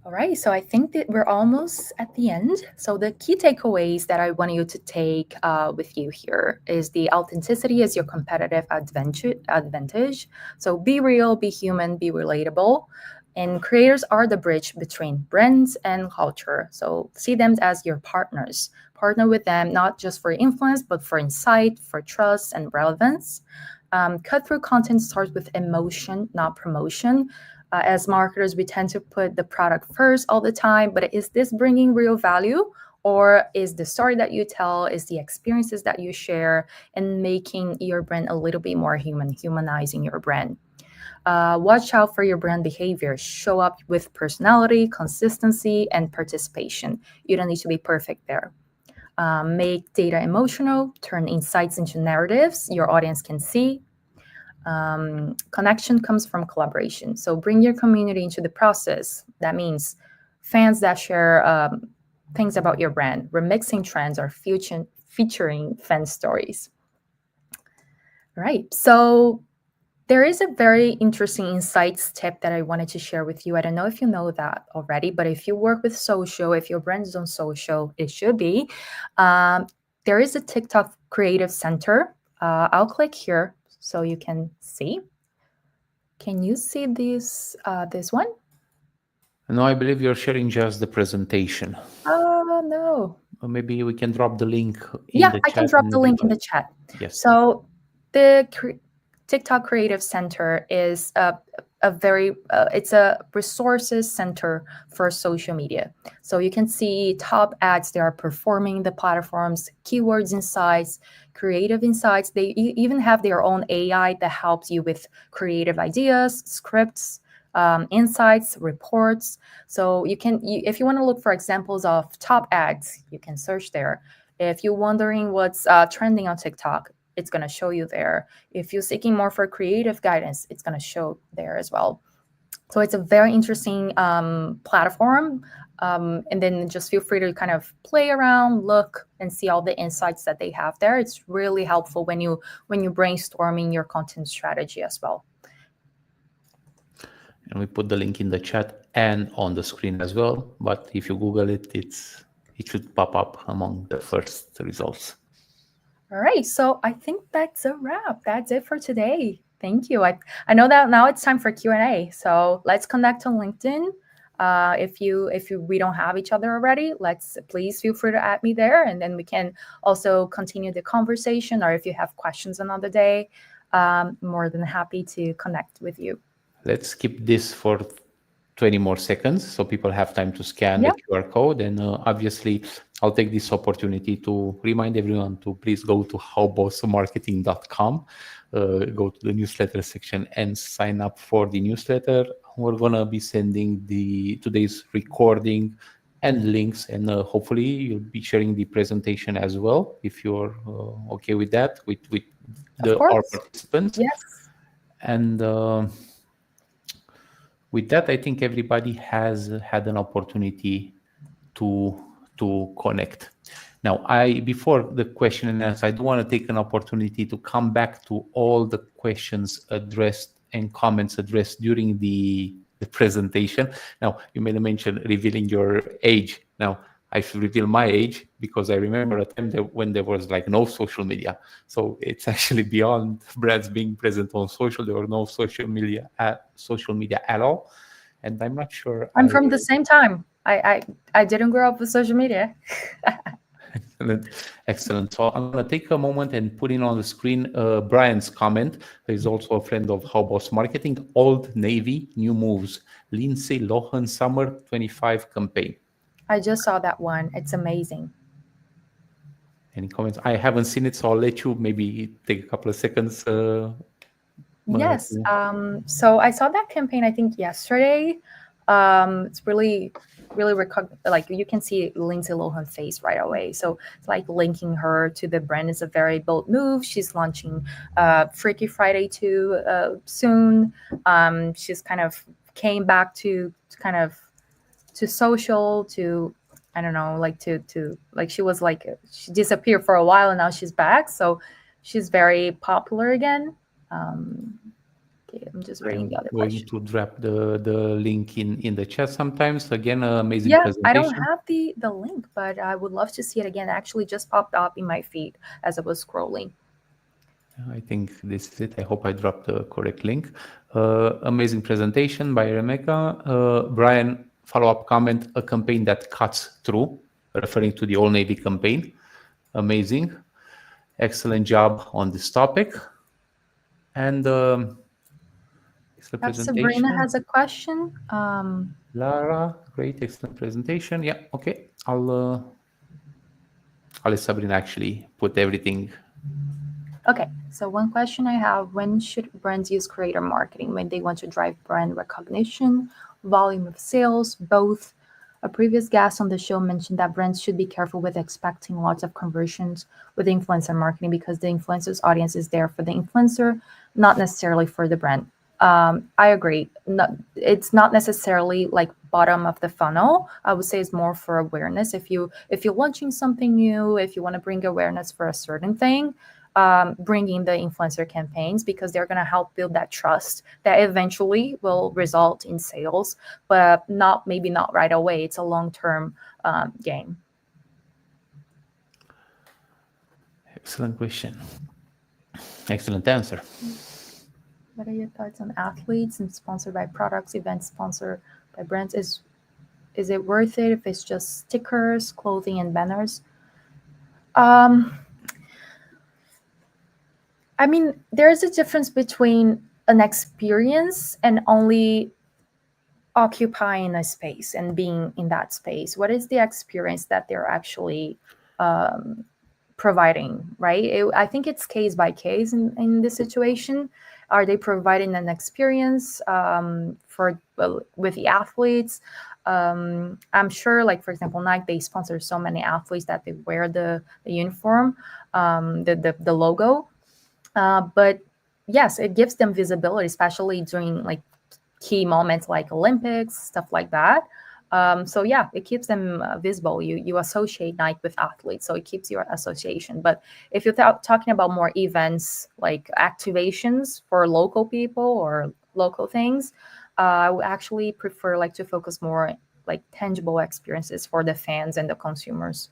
All right, so I think that we're almost at the end. So the key takeaways that I want you to take with you here is the authenticity is your competitive advantage. So be real, be human, be relatable. And creators are the bridge between brands and culture. So see them as your partners. Partner with them, not just for influence, but for insight, for trust, and relevance. Cut through content starts with emotion, not promotion. As marketers, we tend to put the product first all the time, but is this bringing real value? Or is the story that you tell, is the experiences that you share, and making your brand a little bit more human, humanizing your brand? Watch out for your brand behavior. Show up with personality, consistency, and participation. You don't need to be perfect there. Make data emotional, turn insights into narratives your audience can see. Connection comes from collaboration. So bring your community into the process. That means fans that share things about your brand, remixing trends, or featuring fan stories. Right. So there is a very interesting insights tip that I wanted to share with you. I don't know if you know that already, but if you work with social, if your brand is on social, it should be. There is a TikTok Creative Center. I'll click here so you can see. Can you see this one? No, I believe you're sharing just the presentation. Oh, no. Or maybe we can drop the link in the chat. I can drop the link in the chat. Yes. So the TikTok Creative Center is it's a resources center for social media. So you can see top ads they are performing, the platforms, keywords insights, creative insights. They even have their own AI that helps you with creative ideas, scripts, insights, reports. So if you want to look for examples of top ads, you can search there. If you're wondering what's trending on TikTok, it's going to show you there. If you're seeking more for creative guidance, it's going to show there as well. So it's a very interesting platform. And then just feel free to kind of play around, look, and see all the insights that they have there. It's really helpful when you're brainstorming your content strategy as well. And we put the link in the chat and on the screen as well. But if you Google it, it should pop up among the first results. All right, so I think that's a wrap. That's it for today. Thank you. I know that now it's time for Q&A. So let's connect on LinkedIn. If we don't have each other already, please feel free to add me there, and then we can also continue the conversation. Or if you have questions another day, more than happy to connect with you. Let's keep this for 20 more seconds so people have time to scan the QR code. And obviously, I'll take this opportunity to remind everyone to please go to howbossmarketing.com, go to the newsletter section and sign up for the newsletter. We're going to be sending today's recording and links, and hopefully you'll be sharing the presentation as well, if you're okay with that, with our participants. Yes. And with that, I think everybody has had an opportunity to connect. Now, before the question and answer, I do want to take an opportunity to come back to all the questions addressed and comments addressed during the presentation. Now, you made a mention revealing your age. Now, I should reveal my age because I remember a time when there was like no social media. So it's actually beyond brands being present on social. There were no social media at all. And I'm not sure. I'm from the same time. I didn't grow up with social media. Excellent. So I'm going to take a moment and put in on the screen Brian's comment. He's also a friend of How Boss Marketing. Old Navy, new moves. Lindsay Lohan Summer 25 campaign. I just saw that one. It's amazing. Any comments? I haven't seen it, so I'll let you maybe take a couple of seconds. Yes. So I saw that campaign, I think yesterday. It's really, really like you can see Lindsay Lohan's face right away. So it's like linking her to the brand is a very bold move. She's launching Freaky Friday 2 soon. She's kind of came back to kind of to social to I don't know, like to like she was like she disappeared for a while and now she's back. So she's very popular again. Okay, I'm just reading the other Going question. to drop the link in the chat sometimes. Again, amazing Yeah, I presentation. don't have the link, but I would love to see it again. It actually just popped up in my feed as I was scrolling. I think this is it. I hope I dropped the correct link. Amazing presentation by Rebecca. Brian, follow-up comment, a campaign that cuts through, referring to the All Navy campaign. Amazing. Excellent job on this topic. And excellent presentation. Sabrina has a question. Lara, great, excellent presentation. Yeah, okay. I'll let Sabrina actually put everything. Okay, so one question I have, when should brands use creator marketing? When they want to drive brand recognition, volume of sales, both? A previous guest on the show mentioned that brands should be careful with expecting lots of conversions with influencer marketing because the influencer's audience is there for the influencer, not necessarily for the brand. I agree. It's not necessarily like bottom of the funnel. I would say it's more for awareness. If you're launching something new, if you want to bring awareness for a certain thing, bringing the influencer campaigns because they're going to help build that trust that eventually will result in sales, but maybe not right away. It's a long-term game. Excellent question. Excellent answer. What are your thoughts on athletes and sponsored by products, events sponsored by brands? Is it worth it if it's just stickers, clothing, and banners? I mean, there's a difference between an experience and only occupying a space and being in that space. What is the experience that they're actually providing, right? I think it's case by case in this situation. Are they providing an experience with the athletes? I'm sure, like for example, Nike, they sponsor so many athletes that they wear the uniform, the logo. But yes, it gives them visibility, especially during like key moments like Olympics, stuff like that. So yeah, it keeps them visible. You associate Nike with athletes, so it keeps your association. But if you're talking about more events like activations for local people or local things, I would actually prefer like to focus more like tangible experiences for the fans and the consumers.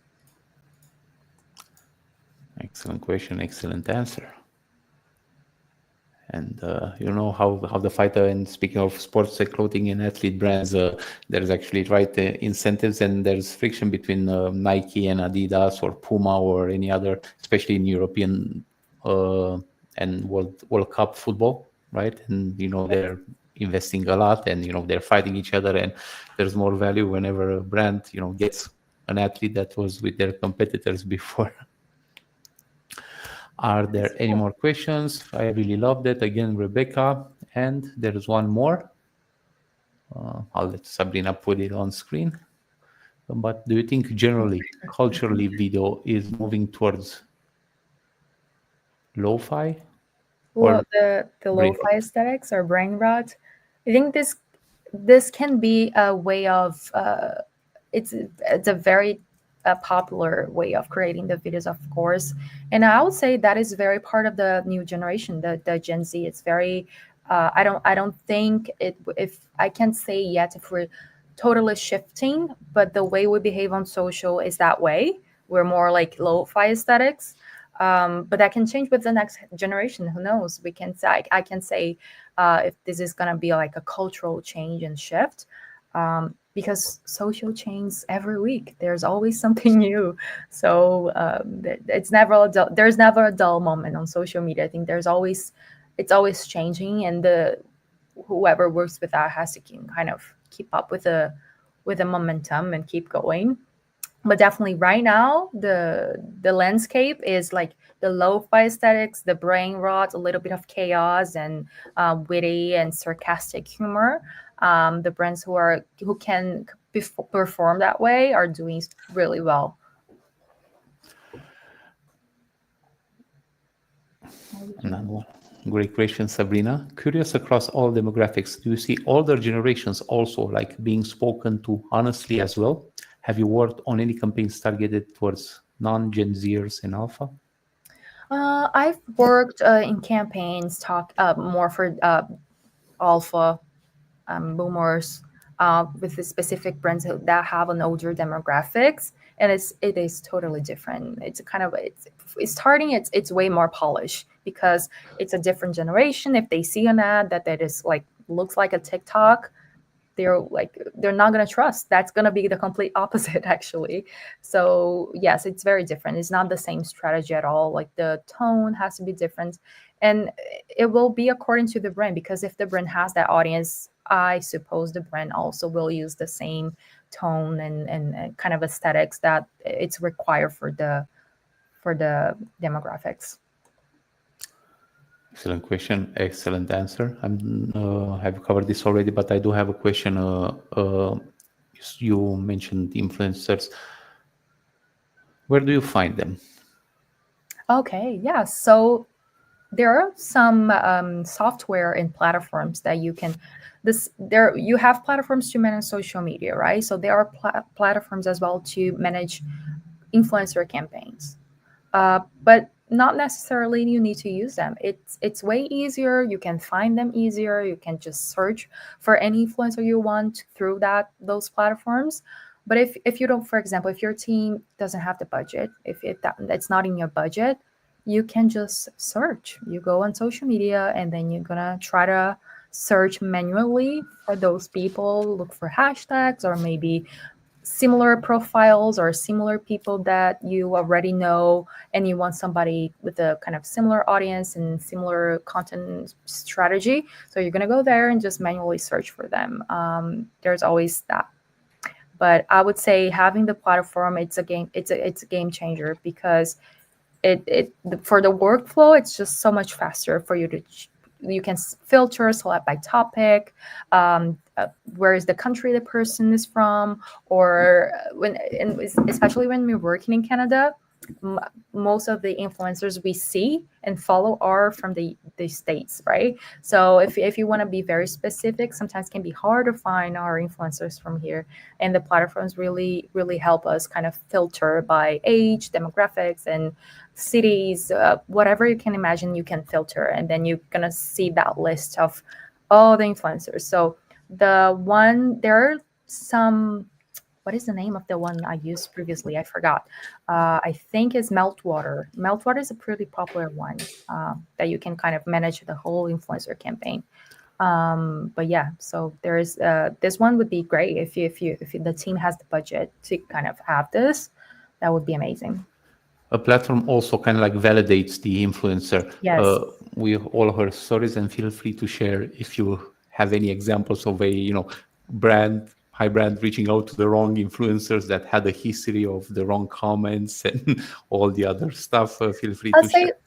Excellent question, excellent answer. And you know how the fighter, and speaking of sports clothing and athlete brands, there's actually incentives and there's friction between Nike and Adidas or Puma or any other, especially in European and World Cup football, right? And you know they're investing a lot, and you know they're fighting each other, and there's more value whenever a brand gets an athlete that was with their competitors before. Are there any more questions? I really loved it. Again, Rebecca. And there's one more. I'll let Sabrina put it on screen. But do you think generally, culturally, video is moving towards lo-fi? Well, the lo-fi aesthetics or brain rot. I think this can be a way of it's a very popular way of creating the videos, of course, and I would say that is very part of the new generation, the Gen Z. It's very I don't think if I can't say yet if we're totally shifting, but the way we behave on social is that way. We're more like lo-fi aesthetics. But that can change with the next generation. Who knows? We can say I can say if this is gonna be like a cultural change and shift, because social changes every week. There's always something new. So it's never there's never a dull moment on social media. I think it's always changing, and whoever works with that has to kind of keep up with the momentum and keep going. But definitely right now the landscape is like the lo-fi aesthetics, the brain rot, a little bit of chaos, and witty and sarcastic humor. The brands who can perform that way are doing really well. Another one. Great question, Sabrina. Curious across all demographics, do you see older generations also like being spoken to honestly as well? Have you worked on any campaigns targeted towards non-Gen Zers in Alpha? I've worked in campaigns talk more for alpha boomers with the specific brands that have an older demographics, and it is totally different. It's kind of it's starting. It's way more polished because it's a different generation. If they see an ad that is like looks like a TikTok, they're not going to trust. That's going to be the complete opposite actually. So yes, it's very different. It's not the same strategy at all. Like the tone has to be different, and it will be according to the brand, because if the brand has that audience, I suppose the brand also will use the same tone and kind of aesthetics that it's required for the demographics. Excellent question, excellent answer. Have covered this already, but I do have a question. You mentioned influencers. Where do you find them? Okay, yeah. So there are some software and platforms that you can you have platforms to manage social media, right? So there are platforms as well to manage influencer campaigns, but not necessarily you need to use them. It's way easier. You can find them easier. You can just search for any influencer you want through those platforms. But if you don't, for example, if your team doesn't have the budget, if that's not in your budget, you can just search. You go on social media and then you're gonna try to search manually for those people, look for hashtags or maybe similar profiles or similar people that you already know, and you want somebody with a kind of similar audience and similar content strategy. So you're going to go there and just manually search for them. There's always that. But I would say having the platform, it's a game changer, because for the workflow, it's just so much faster for you to you can filter, select by topic, where is the country the person is from, or especially when we're working in Canada, most of the influencers we see and follow are from the states, right? So if you want to be very specific, sometimes it can be hard to find our influencers from here, and the platforms really help us kind of filter by age, demographics, and cities, whatever you can imagine, you can filter, and then you're gonna see that list of all the influencers. So there are some, what is the name of the one I used previously? I forgot. I think it's Meltwater. Meltwater is a pretty popular one that you can kind of manage the whole influencer campaign. But yeah, so there is this one would be great if the team has the budget to kind of have this. That would be amazing. A platform also kind of like validates the influencer. Yes. We all heard stories, and feel free to share if you have any examples of a high brand reaching out to the wrong influencers that had a history of the wrong comments and all the other stuff. Feel free I'll to say share.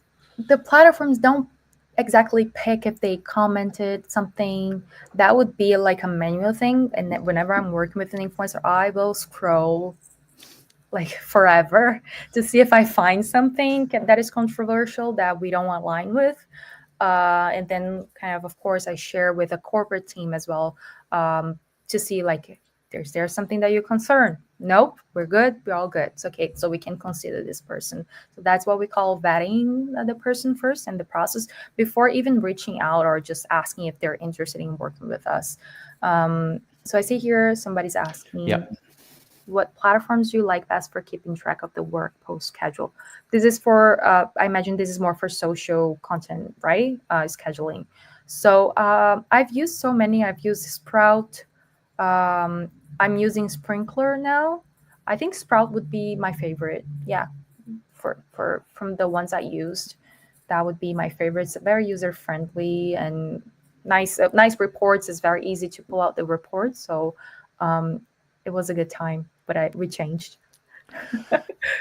the platforms don't exactly pick if they commented something. That would be like a manual thing. And then whenever I'm working with an influencer, I will scroll like forever to see if I find something that is controversial that we don't align with. And then kind of course, I share with a corporate team as well, to see like, there's something that you're concerned. Nope, we're good. We're all good. It's okay. So we can consider this person. So that's what we call vetting the person first in the process before even reaching out or just asking if they're interested in working with us. So I see here somebody's asking, Yeah. what platforms do you like best for keeping track of the work post schedule? This is for, I imagine this is more for social content, right? Scheduling. So I've used so many. I've used Sprout. I'm using Sprinkler now. I think Sprout would be my favorite. Yeah, for from the ones I used, that would be my favorite. It's very user friendly and nice reports. It's very easy to pull out the reports. So it was a good time, but we changed.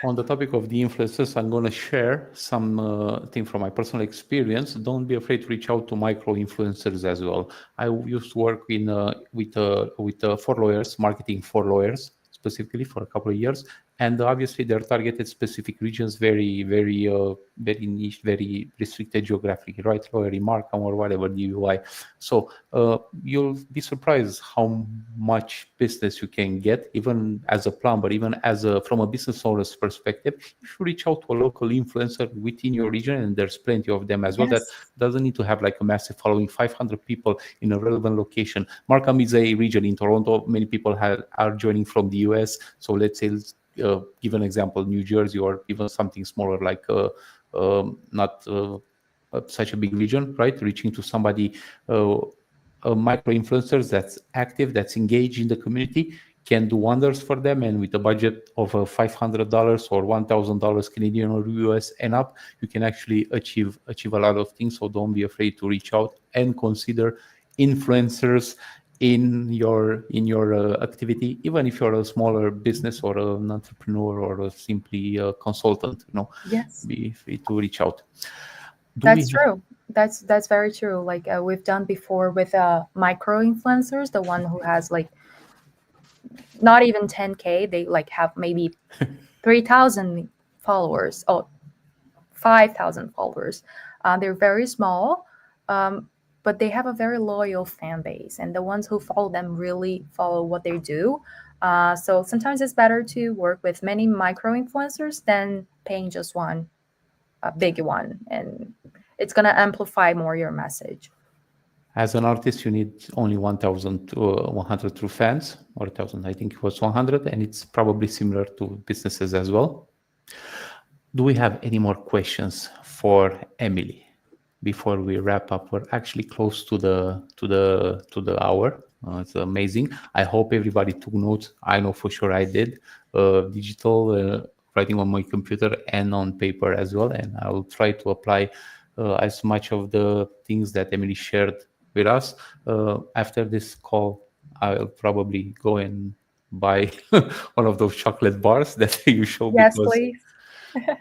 On the topic of the influencers, I'm going to share some thing from my personal experience. Don't be afraid to reach out to micro influencers as well. I used to work in with for lawyers, marketing for lawyers specifically for a couple of years, and obviously they're targeted specific regions, very niche, very restricted geographically, right? Lawyer in Markham or whatever DUI. So you'll be surprised how much business you can get, even as a plumber, even as from a business owner's perspective. You should reach out to a local influencer within your region, and there's plenty of them as well. That doesn't need to have like a massive following, 500 people in a relevant location. Markham is a region in Toronto. Many people are joining from the US. So let's say, give an example, New Jersey, or even something smaller like not such a big region, right? Reaching to somebody, micro influencers that's active, that's engaged in the community, can do wonders for them. And with a budget of $500 or $1,000 Canadian or US and up, you can actually achieve a lot of things. So don't be afraid to reach out and consider influencers in your activity, even if you're a smaller business or an entrepreneur or simply a consultant. Yes, Be free to reach out. that's true. That's very true. Like we've done before with micro influencers, the one who has like not even 10K, they like have maybe 3,000 followers or 5,000 followers. They're very small, but they have a very loyal fan base, and the ones who follow them really follow what they do. So sometimes it's better to work with many micro influencers than paying just one, a big one, and it's gonna amplify more your message. As an artist, you need only 1,100 true fans, or 1,000, I think it was 100, and it's probably similar to businesses as well. Do we have any more questions for Emilly before we wrap up? We're actually close to the hour. It's amazing. I hope everybody took notes. I know for sure I did. Digital, writing on my computer and on paper as well, and I'll try to apply as much of the things that Emilly shared with us. After this call, I'll probably go and buy one of those chocolate bars that you showed. Yes, because please.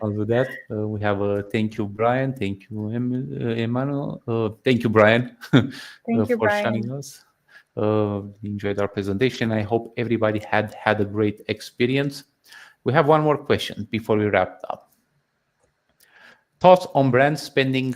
I'll do that. We have a thank you, Brian. Thank you, Emmanuel. Thank you, Brian, Thank you, for Brian. joining us. Enjoyed our presentation. I hope everybody had a great experience. We have one more question before we wrap up. Thoughts on brands spending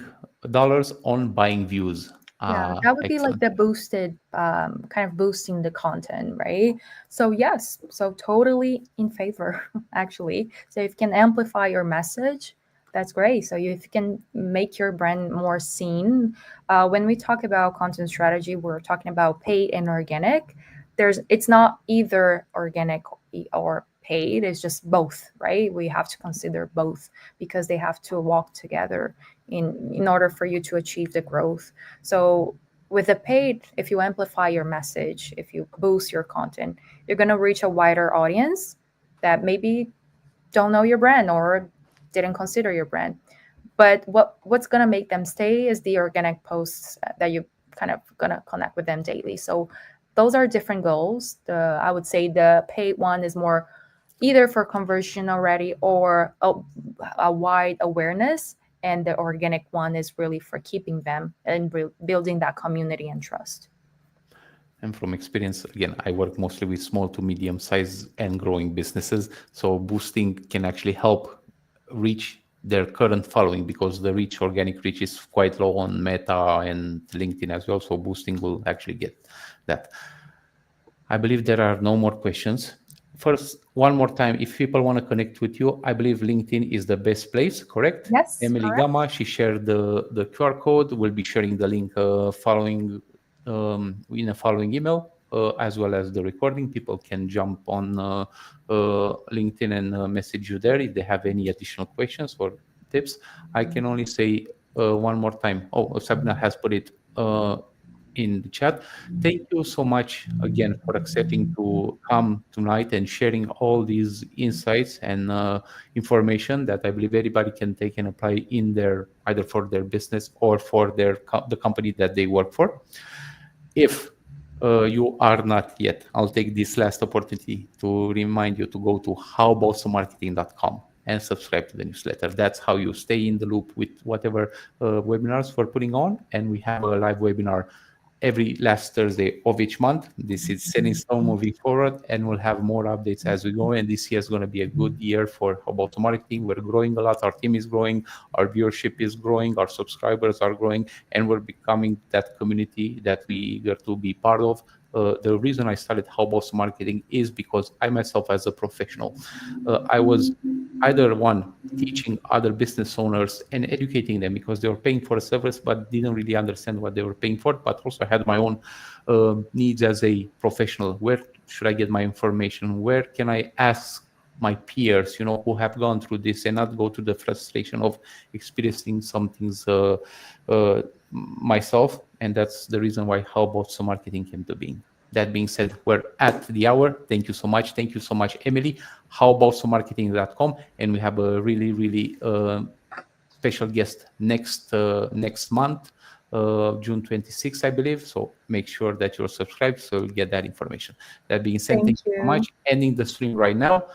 dollars on buying views? Yeah, that would be like Excellent. the boosted, kind of boosting the content, right? So yes, so totally in favor, actually. So if you can amplify your message, that's great. So if you can make your brand more seen, when we talk about content strategy, we're talking about paid and organic. It's not either organic or paid. It's just both, right? We have to consider both because they have to walk together in order for you to achieve the growth. So with the paid, if you amplify your message, if you boost your content, you're going to reach a wider audience that maybe don't know your brand or didn't consider your brand. But what's going to make them stay is the organic posts that you kind of going to connect with them daily. So those are different goals. I would say the paid one is more either for conversion already or a wide awareness, and the organic one is really for keeping them and building that community and trust. And from experience, again, I work mostly with small to medium size and growing businesses. So boosting can actually help reach their current following, because the organic reach is quite low on Meta and LinkedIn as well. So boosting will actually get that. I believe there are no more questions. First, one more time, if people want to connect with you, I believe LinkedIn is the best place, correct? Yes, Emilly correct. Gama, she shared the QR code. We'll be sharing the link following in a following email, as well as the recording. People can jump on LinkedIn and message you there if they have any additional questions or tips. I can only say one more time. Oh, Sabina has put it in the chat. Thank you so much again for accepting to come tonight and sharing all these insights and information that I believe everybody can take and apply in their, either for their business or for the company that they work for. If you are not yet, I'll take this last opportunity to remind you to go to howaboutsmarketing.com and subscribe to the newsletter. That's how you stay in the loop with whatever webinars we're putting on. And we have a live webinar every last Thursday of each month. This is set in stone moving forward, and we'll have more updates as we go. And this year is going to be a good year for How About Marketing. We're growing a lot. Our team is growing. Our viewership is growing. Our subscribers are growing, and we're becoming that community that we eager to be part of. The reason I started How About Marketing is because I myself, as a professional, I was either one teaching other business owners and educating them because they were paying for a service but didn't really understand what they were paying for, but also had my own needs as a professional. Where should I get my information? Where can I ask my peers, who have gone through this, and not go to the frustration of experiencing some things myself? And that's the reason why How About Marketing came to being. That being said, we're at the hour. Thank you so much. Thank you so much, Emily. Howaboutsmarketing.com. And we have a really, really special guest next month, June 26th, I believe. So make sure that you're subscribed so you get that information. That being said, thank you so much. Ending the stream right now.